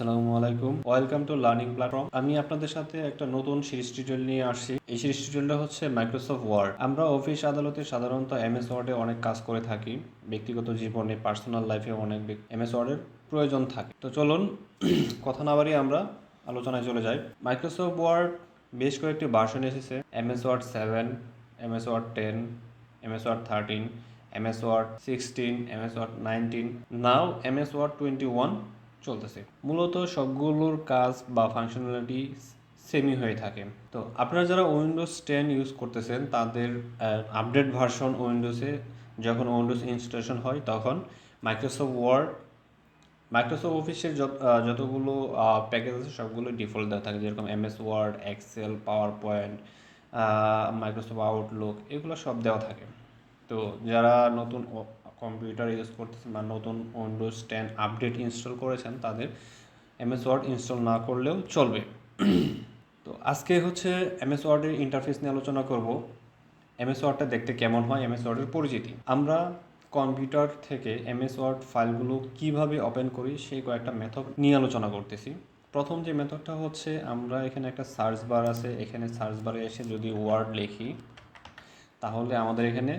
আসসালামু আলাইকুম, welcome to learning platform. আমি আপনাদের সাথে একটা নতুন সিরিজ টিউটোরিয়াল নিয়ে আসছি। এই সিরিজ টিউটোরিয়ালটা হচ্ছে মাইক্রোসফট ওয়ার্ড। আমরা অফিস আদালতে সাধারণত এমএস ওয়ার্ডে অনেক কাজ করে থাকি। ব্যক্তিগত জীবনে, পার্সোনাল লাইফে অনেক এমএস ওয়ার্ডের প্রয়োজন থাকে। তো চলুন কথা না বাড়িয়ে আমরা আলোচনায় চলে যাই। মাইক্রোসফট ওয়ার্ড বেশ কয়েকটি ভার্সন এসেছে। MS Word 7, MS Word 10, MS Word 13, MS Word 16, MS Word 19, now MS Word 21 চলতেছে। মূলত সবগুলোর কাজ বা ফাংশনালিটি সেমই হয়ে থাকে। তো আপনারা যারা উইন্ডোজ 10 ইউজ করতেছেন তাদের আপডেট ভার্সন উইন্ডোজে যখন উইন্ডোজ ইনস্টলেশন হয় তখন মাইক্রোসফট অফিসের যতগুলো প্যাকেজ আছে সবগুলো ডিফল্ট দেওয়া থাকে, যেরকম MS Word, Excel, PowerPoint, Microsoft Outlook, এগুলো সব দেওয়া থাকে। তো যারা নতুন কম্পিউটার ইউজ করতেছেন বা নতুন উইন্ডোজ 10 আপডেট ইনস্টল করেছেন তাদের এমএস ওয়ার্ড ইনস্টল না করলেও চলবে। তো আজকে হচ্ছে এমএস ওয়ার্ডের ইন্টারফেস নিয়ে আলোচনা করব। এমএস ওয়ার্ডটা দেখতে কেমন হয়, এমএস ওয়ার্ডের পরিচিতি। আমরা কম্পিউটার থেকে এমএস ওয়ার্ড ফাইলগুলো কিভাবে ওপেন করি সেই কয়েকটা মেথড নিয়ে আলোচনা করতেছি। প্রথম যে মেথডটা হচ্ছে, আমরা এখানে একটা সার্চ বার আছে, এখানে সার্চ বারে এসে যদি ওয়ার্ড লিখি তাহলে আমাদের এখানে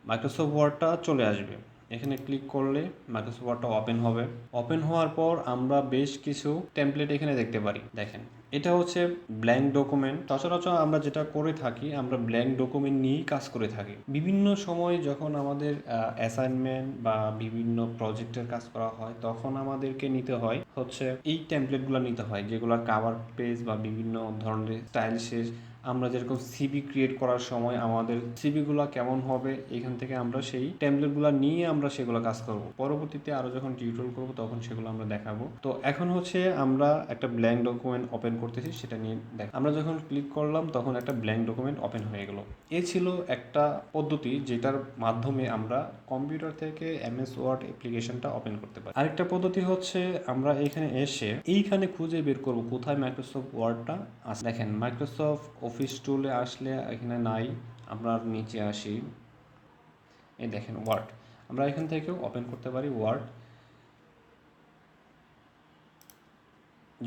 মাইক্রোসফট ওয়ার্ডটা চলে আসবে। এখানে ক্লিক করলে মাইক্রোসফট ওয়ার্ডটা ওপেন হবে। ওপেন হওয়ার পর আমরা বেশ কিছু টেমপ্লেট এখানে দেখতে পারি। দেখেন, এটা হচ্ছে ব্ল্যাঙ্ক ডকুমেন্ট। সচরাচর আমরা যেটা করে থাকি, আমরা ব্ল্যাঙ্ক ডকুমেন্ট নিয়েই কাজ করে থাকি। বিভিন্ন সময় যখন আমাদের অ্যাসাইনমেন্ট বা বিভিন্ন প্রজেক্টের কাজ করা হয় তখন আমাদেরকে নিতে হয় হচ্ছে এই টেমপ্লেটগুলো নিতে হয়, যেগুলোর কাভার পেজ বা বিভিন্ন ধরনের স্টাইল শেষ। আমরা যেরকম সিভি ক্রিয়েট করার সময় আমাদের সিভিগুলো কেমন হবে, এখান থেকে আমরা সেই টেমপ্লেটগুলো নিয়ে আমরা সেগুলো কাজ করব। পরবর্তীতে আরও যখন টিউটোরিয়াল করব তখন সেগুলো আমরা দেখাবো। তো এখন হচ্ছে আমরা একটা ব্ল্যাঙ্ক ডকুমেন্ট ওপেন করতেছি, সেটা নিয়ে দেখ। আমরা যখন ক্লিক করলাম তখন একটা ব্ল্যাঙ্ক ডকুমেন্ট ওপেন হয়ে গেল। এ ছিল একটা পদ্ধতি যেটার মাধ্যমে আমরা কম্পিউটার থেকে এমএস ওয়ার্ড অ্যাপ্লিকেশনটা ওপেন করতে পারি। আরেকটা পদ্ধতি হচ্ছে, আমরা এখানে এসে এইখানে খুঁজে বের করব কোথায় মাইক্রোসফট ওয়ার্ডটা আছে। দেখেন, মাইক্রোসফট অফিস টুলে আসলে এখানে নাই, আমরা নিচে আসি, এই দেখেন ওয়ার্ড। আমরা এখান থেকেও ওপেন করতে পারি ওয়ার্ড।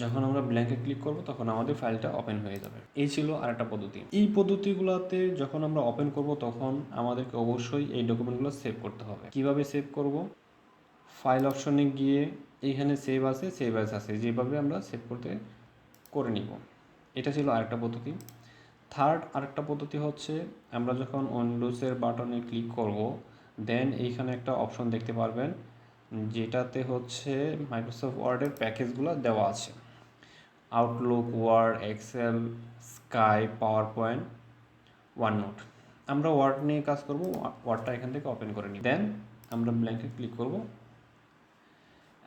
যখন আমরা ব্ল্যাঙ্কে ক্লিক করব তখন আমাদের ফাইলটা ওপেন হয়ে যাবে। এই ছিল আরেকটা পদ্ধতি। এই পদ্ধতিগুলোতে যখন আমরা ওপেন করব তখন আমাদেরকে অবশ্যই এই ডকুমেন্টগুলো সেভ করতে হবে। কিভাবে সেভ করব? ফাইল অপশনে গিয়ে এইখানে সেভ আছে, সেভ অ্যাজ আছে, যেভাবে আমরা সেভ করে নিব। এটা ছিল আরেকটা পদ্ধতি। থার্ড আরেকটা পদ্ধতি হচ্ছে, আমরা যখন উইন্ডোজের বাটনে ক্লিক করব দেন এইখানে একটা অপশন দেখতে পারবেন যেটাতে হচ্ছে মাইক্রোসফট ওয়ার্ডের প্যাকেজগুলো দেওয়া আছে। Outlook, Word, Excel, Skype, PowerPoint, OneNote. আমরা ওয়ার্ড নিয়ে কাজ করব, ওয়ার্ডটা এখান থেকে ওপেন করে নিই। দেন আমরা ব্ল্যাঙ্কে ক্লিক করব।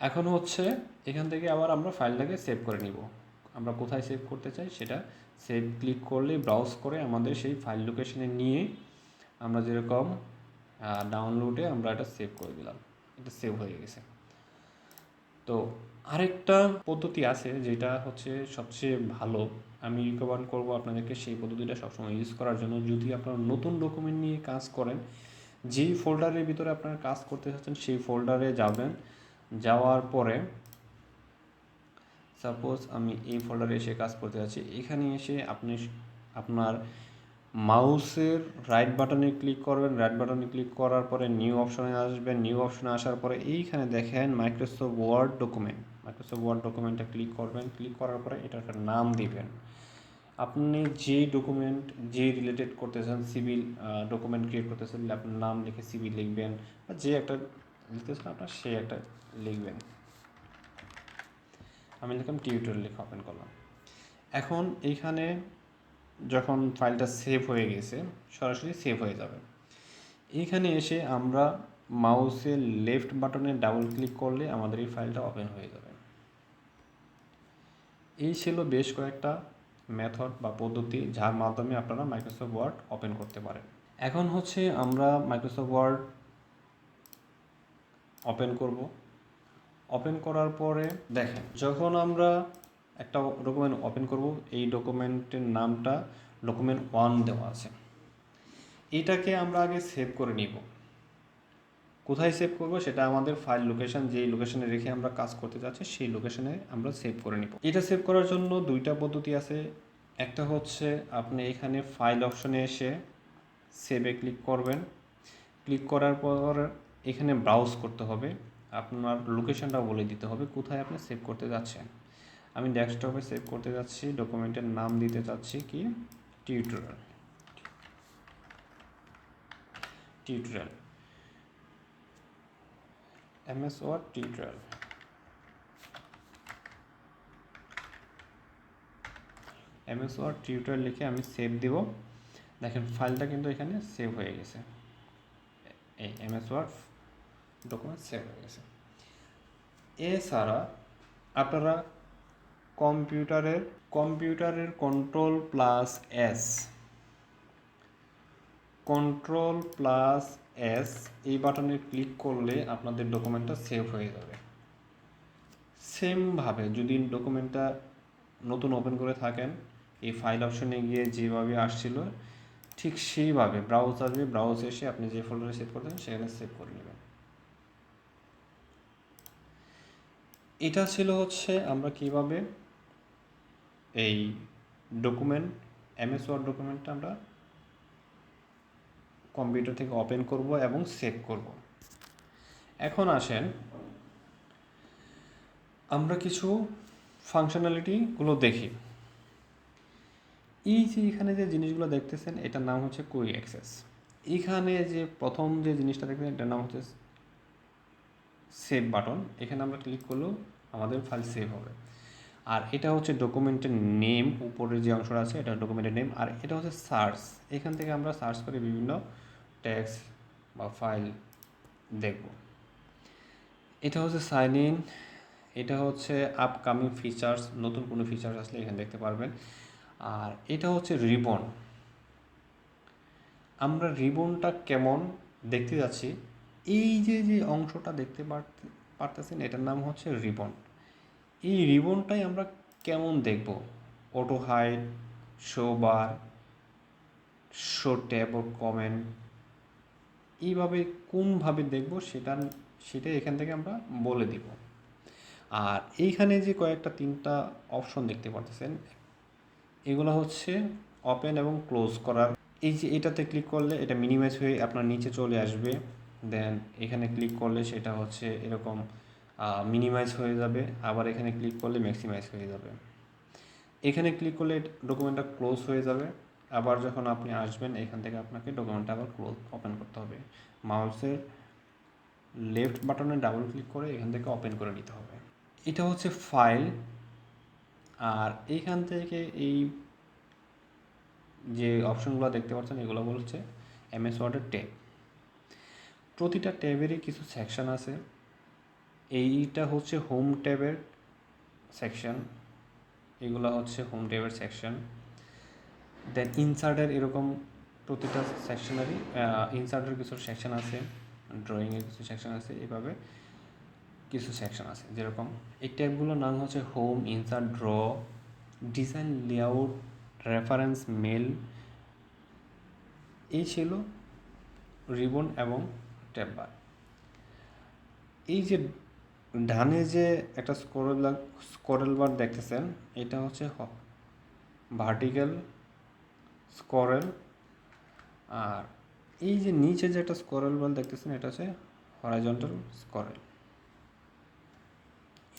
এখন হচ্ছে এখান থেকে আবার আমরা ফাইলটাকে সেভ করে নিব। আমরা কোথায় সেভ করতে চাই সেটা সেভ ক্লিক করলে ব্রাউজ করে আমাদের সেই ফাইল লোকেশনে নিয়ে আমরা যেরকম ডাউনলোডে আমরা এটা সেভ করে দিলাম, এটা সেভ হয়ে গেছে। তো আরেকটা পদ্ধতি আছে যেটা হচ্ছে সবচেয়ে ভালো, আমি রিকমেন্ড করব আপনাদেরকে সেই পদ্ধতিটা সবসময় ইউজ করার জন্য। যদি আপনারা নতুন ডকুমেন্ট নিয়ে কাজ করেন, যেই ফোল্ডারের ভিতরে আপনারা কাজ করতে চাচ্ছেন সেই ফোল্ডারে যাবেন। যাওয়ার পরে সাপোজ আমি এই ফোল্ডারে এসে কাজ করতে যাচ্ছি, এখানে এসে আপনি আপনার মাউসের রাইট বাটনে ক্লিক করবেন। রাইট বাটনে ক্লিক করার পরে নিউ অপশনে আসবেন। নিউ অপশনে আসার পরে এইখানে দেখেন Microsoft Word document. Microsoft Word ডকুমেন্টটা ক্লিক করবেন। ক্লিক করার পরে এটা একটা নাম দিবেন। আপনি যে ডকুমেন্ট যে রিলেটেড করতেছেন, সিভিল ডকুমেন্ট ক্রিয়েট করতেছেন, আপনার নাম লিখে সিভিল লিখবেন, বা যে একটা লিখতেছেন আপনার সে একটা লিখবেন। আমি লিখলাম টিউটোরিয়াল, লিখে ওপেন করলাম। এখন এইখানে যখন ফাইলটা সেভ হয়ে গেছে সরাসরি সেভ হয়ে যাবে। এইখানে এসে আমরা মাউসের লেফট বাটনে ডাবল ক্লিক করলে আমাদের এই ফাইলটা ওপেন হয়ে যাবে। এই ছিল বেশ কয়েকটা মেথড বা পদ্ধতি যার মাধ্যমে আপনারা মাইক্রোসফট ওয়ার্ড ওপেন করতে পারেন। এখন হচ্ছে আমরা মাইক্রোসফট ওয়ার্ড ওপেন করব। ওপেন করার পরে দেখেন, যখন আমরা একটা ডকুমেন্ট ওপেন করব, এই ডকুমেন্টের নামটা ডকুমেন্ট 1 দেওয়া আছে। এটাকে আমরা আগে সেভ করে নিব। কোথায় সেভ করব সেটা আমাদের ফাইল লোকেশন, যেই লোকেশনে রেখে আমরা কাজ করতে যাচ্ছি সেই লোকেশনে আমরা সেভ করে নিব। এটা সেভ করার জন্য দুইটা পদ্ধতি আছে। একটা হচ্ছে আপনি এখানে ফাইল অপশনে এসে সেভে ক্লিক করবেন। ক্লিক করার পর এখানে ব্রাউজ করতে হবে, আপনার লোকেশনটা বলে দিতে হবে কোথায় আপনি সেভ করতে যাচ্ছেন। আমি ডেস্কটপে সেভ করতে যাচ্ছি, ডকুমেন্টের নাম দিতে চাচ্ছি কি tutorial. Tutorial MS Word tutorial. MS Word tutorial লিখে আমি সেভ দিব। দেখেন ফাইলটা কিন্তু এখানে সেভ হয়ে গেছে, এই MS Word ডকুমেন্ট সেভ হয়ে গেছে। এছাড়া আপনারা কম্পিউটারের কন্ট্রোল প্লাস এস এই বাটনে ক্লিক করলে আপনাদের ডকুমেন্টটা সেভ হয়ে যাবে। সেমভাবে যদি ডকুমেন্টটা নতুন ওপেন করে থাকেন, এই ফাইল অপশনে গিয়ে যেভাবে আসছিল ঠিক সেইভাবে ব্রাউজ আসবে, ব্রাউজ এসে আপনি যে ফোল্ডারে সেভ করতেন সেখানে সেভ করে নেবেন। এটা ছিল হচ্ছে আমরা কিভাবে এই ডকুমেন্ট MS Word ডকুমেন্টটা আমরা কম্পিউটার থেকে ওপেন করব এবং সেভ করব। এখন আসেন আমরা কিছু ফাংশনালিটিগুলো দেখি। এই যে এখানে যে জিনিসগুলো দেখতেছেন এটার নাম হচ্ছে কুইক অ্যাক্সেস। এখানে যে প্রথম যে জিনিসটা দেখতেছেন এটার নাম হচ্ছে সেভ বাটন। এখানে আমরা ক্লিক করলেও আমাদের ফাইল সেভ হবে। আর এটা হচ্ছে ডকুমেন্টের নেম, উপরের যে অংশটা আছে এটা ডকুমেন্টের নেম। আর এটা হচ্ছে সার্চ, এখান থেকে আমরা সার্চ করে বিভিন্ন টেক্সট বা ফাইল দেখব। এটা হচ্ছে সাইন ইন, এটা হচ্ছে আপকামিং ফিচার্স, নতুন কোনো ফিচার্স আসলে এখানে দেখতে পারবেন। আর এটা হচ্ছে রিবন। আমরা রিবনটা কেমন দেখতে যাচ্ছি, এই যে যে অংশটা দেখতে পারতেছেন এটার নাম হচ্ছে রিবন। এই রিবনটাই আমরা কেমন দেখব, অটো হাইড, শো বার, শো ট্যাব ও কমেন্ট, এইভাবে কোনভাবে দেখব সেটা এখান থেকে আমরা বলে দিব। আর এইখানে যে কয়েকটা তিনটা অপশন দেখতে পাচ্ছেন এগুলো হচ্ছে ওপেন এবং ক্লোজ করার। এই যে এটাতে ক্লিক করলে এটা মিনিমাইজ হয়ে আপনার নিচে চলে আসবে, দেন এখানে ক্লিক করলে সেটা হচ্ছে এরকম মিনিমাইজ হয়ে যাবে, আবার এখানে ক্লিক করলে ম্যাক্সিমাইজ হয়ে যাবে। এখানে ক্লিক করলে ডকুমেন্টটা ক্লোজ হয়ে যাবে, আবার যখন আপনি আসবেন এখান থেকে আপনাকে ডকুমেন্টটা আবার ক্লোজ ওপেন করতে হবে। মাউসের লেফট বাটনে ডাবল ক্লিক করে এখান থেকে ওপেন করে নিতে হবে। এটা হচ্ছে ফাইল। আর এইখান থেকে এই যে অপশনগুলো দেখতে পাচ্ছেন এগুলো বলছে MS ওয়ার্ডের ট্যাব। প্রতিটা ট্যাবেরই কিছু সেকশন আছে। এইটা হচ্ছে হোম ট্যাবের সেকশন, এগুলো হচ্ছে হোম ট্যাবের সেকশন। দেন ইনসার্টের এরকম প্রতিটা সেকশনারই ইনসার্টের কিছু সেকশন আছে, ড্রয়িংয়ের কিছু সেকশন আছে, এভাবে কিছু সেকশন আছে। যেরকম এই ট্যাবগুলোর নাম হচ্ছে home, insert, draw, design, layout, reference, mail. এই ছিল রিবন এবং ট্যাব বার। এই যে ডানে যে একটা স্ক্রল বার দেখতেছেন এটা হচ্ছে ভার্টিক্যাল স্ক্রল। আর এই যে নিচে যে একটা স্ক্রল বার দেখতেছেন এটা হচ্ছে হরাইজন্টাল স্ক্রল।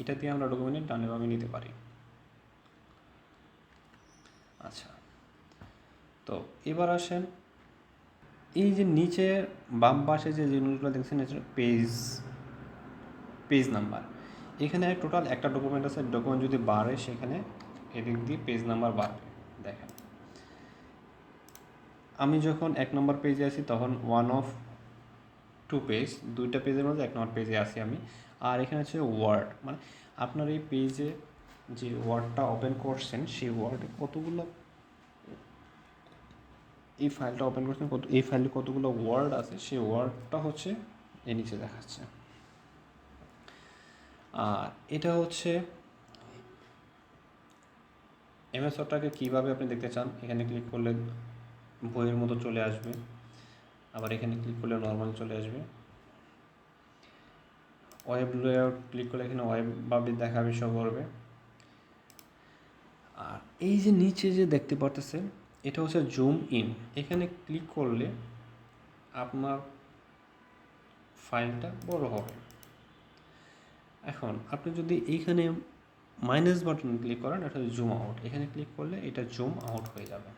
এটা দিয়ে আমরা ডকুমেন্টের ডানে বামে নিতে পারি। আচ্ছা, তো এবার আসেন এই যে নিচে বাম পাশে যে জিনিসগুলো দেখছেন এটা পেজ নাম্বার। এখানে টোটাল একটা ডকুমেন্ট আছে, ডকুমেন্ট যদি বাড়ে সেখানে এদিক দিয়ে পেজ নাম্বার বাড়বে। দেখেন আমি যখন 1 নম্বর পেজে আছি তখন 1 অফ 2 পেজ, দুইটা পেজের মধ্যে 1 নম্বর পেজে আছি আমি। আর এখানে হচ্ছে ওয়ার্ড, মানে আপনার এই পেজে যে ওয়ার্ডটা ওপেন করছেন সেই ওয়ার্ডে কতগুলো, এই ফাইলটা ওপেন করছেন এই ফাইলে কতগুলো ওয়ার্ড আছে সেই ওয়ার্ডটা হচ্ছে এর নিচে দেখাচ্ছে। আর এটা হচ্ছে MS ওয়ার্ডটাকে কীভাবে আপনি দেখতে চান, এখানে ক্লিক করলে বইয়ের মতো চলে আসবে, আবার এখানে ক্লিক করলে নর্মাল চলে আসবে। ওয়েব লেআউট ক্লিক করলে এখানে ওয়েব ভাবে দেখাবে, শো করবে। আর এই যে নিচে যে দেখতে পারতেছেন এটা হচ্ছে জুম ইন, এখানে ক্লিক করলে আপনার ফাইলটা বড় হবে। এখন আপনি যদি এইখানে মাইনাস বাটন ক্লিক করেন, এটা জুম আউট, এখানে ক্লিক করলে এটা জুম আউট হয়ে যাবে।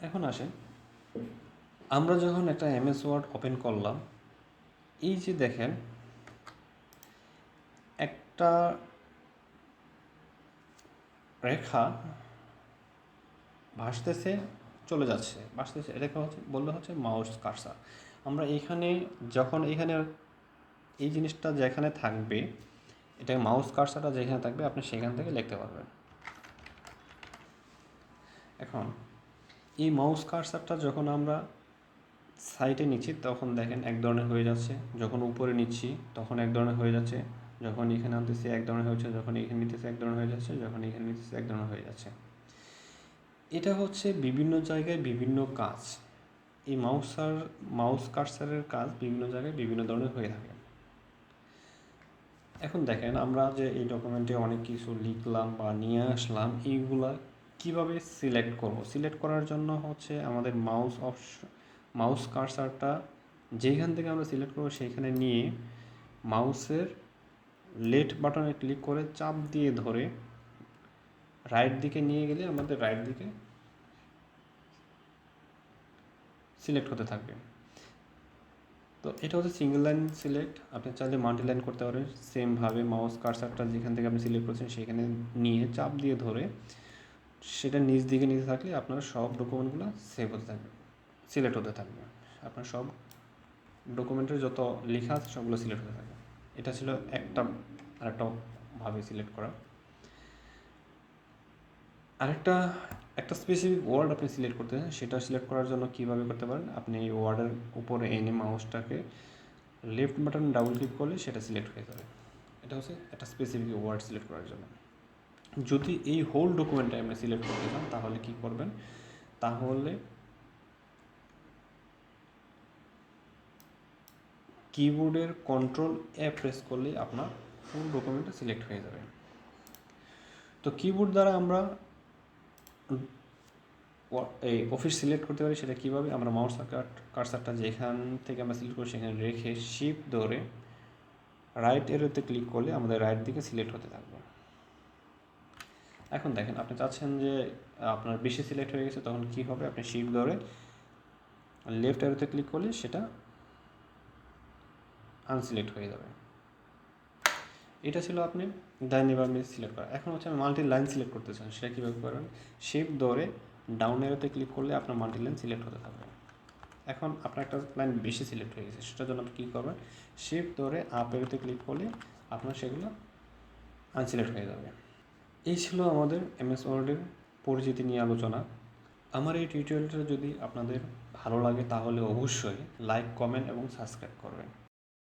এখন আসেন, আমরা যখন একটা এমএস ওয়ার্ড ওপেন করলাম, এই যে দেখেন একটা রেখা ভাসতেছে চলে যাচ্ছে, ভাসতেছে, এটাকে বললে হচ্ছে মাউস কার্সার। আমরা এইখানে যখন এইখানে এই জিনিসটা যেখানে থাকবে, এটা মাউস কার্সারটা যেখানে থাকবে আপনি সেখান থেকে লিখতে পারবেন। এখন এই মাউস কার্সারটা যখন আমরা সাইডে নিচ্ছি তখন দেখেন এক ধরনের হয়ে যাচ্ছে, যখন উপরে নিচ্ছি তখন এক ধরনের হয়ে যাচ্ছে, যখন এখানে আনতেছি এক ধরনের হচ্ছে, যখন এখানে নিতেছি এক ধরনের হয়ে যাচ্ছে, যখন এখানে নিতেছি এক ধরনের হয়ে যাচ্ছে। এটা হচ্ছে বিভিন্ন জায়গায় বিভিন্ন কাজ। এই মাউস কার্সারের কাজ বিভিন্ন জায়গায় বিভিন্ন ধরনের হয়ে থাকে। এখন দেখেন আমরা যে এই ডকুমেন্টে অনেক কিছু লিখলাম বা নিয়ে আসলাম, এইগুলা কিভাবে সিলেক্ট করব। সিলেক্ট করার জন্য হচ্ছে আমাদের মাউস কার্সারটা যেখান থেকে আমরা সিলেক্ট করব সেইখানে নিয়ে মাউসের লেফট বাটনে ক্লিক করে চাপ দিয়ে ধরে রাইট দিকে নিয়ে গেলে আমাদের রাইট দিকে সিলেক্ট হতে থাকবে। তো এটা হচ্ছে সিঙ্গেল লাইন সিলেক্ট, আপনি চাইলে মাল্টি লাইন করতে পারেন। সেমভাবে মাউস কার্সারটা যেখান থেকে আপনি সিলেক্ট করছেন সেখানে নিয়ে চাপ দিয়ে ধরে সেটা নিচ দিকে নিতে থাকলে আপনার সব ডকুমেন্টগুলো সেভ হতে থাকবে, সিলেক্ট হতে থাকবে। আপনার সব ডকুমেন্টের যত লেখা আছে সবগুলো সিলেক্ট হতে থাকবে। এটা ছিল আরেকটা ভাবে সিলেক্ট করা। একটা স্পেসিফিক ওয়ার্ড আপনি সিলেক্ট করতে চান, সেটা সিলেক্ট করার জন্য কীভাবে করতে পারেন, আপনি এই ওয়ার্ডের উপরে এনে মাউসটাকে লেফট বাটন ডাবল ক্লিক করলে সেটা সিলেক্ট হয়ে যাবে। এটা হচ্ছে একটা স্পেসিফিক ওয়ার্ড সিলেক্ট করার জন্য। যদি এই হোল ডকুমেন্টটা আপনি সিলেক্ট করতে চান তাহলে কি করবেন, তাহলে কিবোর্ডের কন্ট্রোল এ প্রেস করলে আপনার ফুল ডকুমেন্টটা সিলেক্ট হয়ে যাবে। তো কিবোর্ড দ্বারা আমরা এই অফিস সিলেক্ট করতে পারি, সেটা কীভাবে, আমরা মাউস কার্সারটা যেখান থেকে আমরা সিলেক্ট করি সেখানে রেখে শিফট ধরে রাইট এরোতে ক্লিক করলে আমাদের রাইট দিকে সিলেক্ট হতে থাকবে। এখন দেখেন আপনি চাচ্ছেন যে আপনার বেশি সিলেক্ট হয়ে গেছে, তখন কি হবে, আপনি শিফট ধরে লেফট এরোতে ক্লিক করলে সেটা আনসিলেক্ট হয়ে যাবে। এটা ছিল আপনি ডাইনে বামে সিলেক্ট করা। এখন হচ্ছে আমি মাল্টি লাইন সিলেক্ট করতে চান, সেটা কীভাবে করবেন, শিফট ধরে ডাউন এরোতে ক্লিক করলে আপনার মাল্টি লাইন সিলেক্ট হতে থাকবে। এখন আপনার একটা লাইন বেশি সিলেক্ট হয়ে গেছে, সেটার জন্য আপনি কী করবেন, শিফট ধরে আপ এরোতে ক্লিক করলে আপনার সেগুলো আনসিলেক্ট হয়ে যাবে। এই ছিল আমাদের এমএস ওয়ার্ডের পরিচিতি নিয়ে আলোচনা। আমার এই টিউটোরিয়ালটা যদি আপনাদের ভালো লাগে তাহলে অবশ্যই লাইক, কমেন্ট এবং সাবস্ক্রাইব করবেন।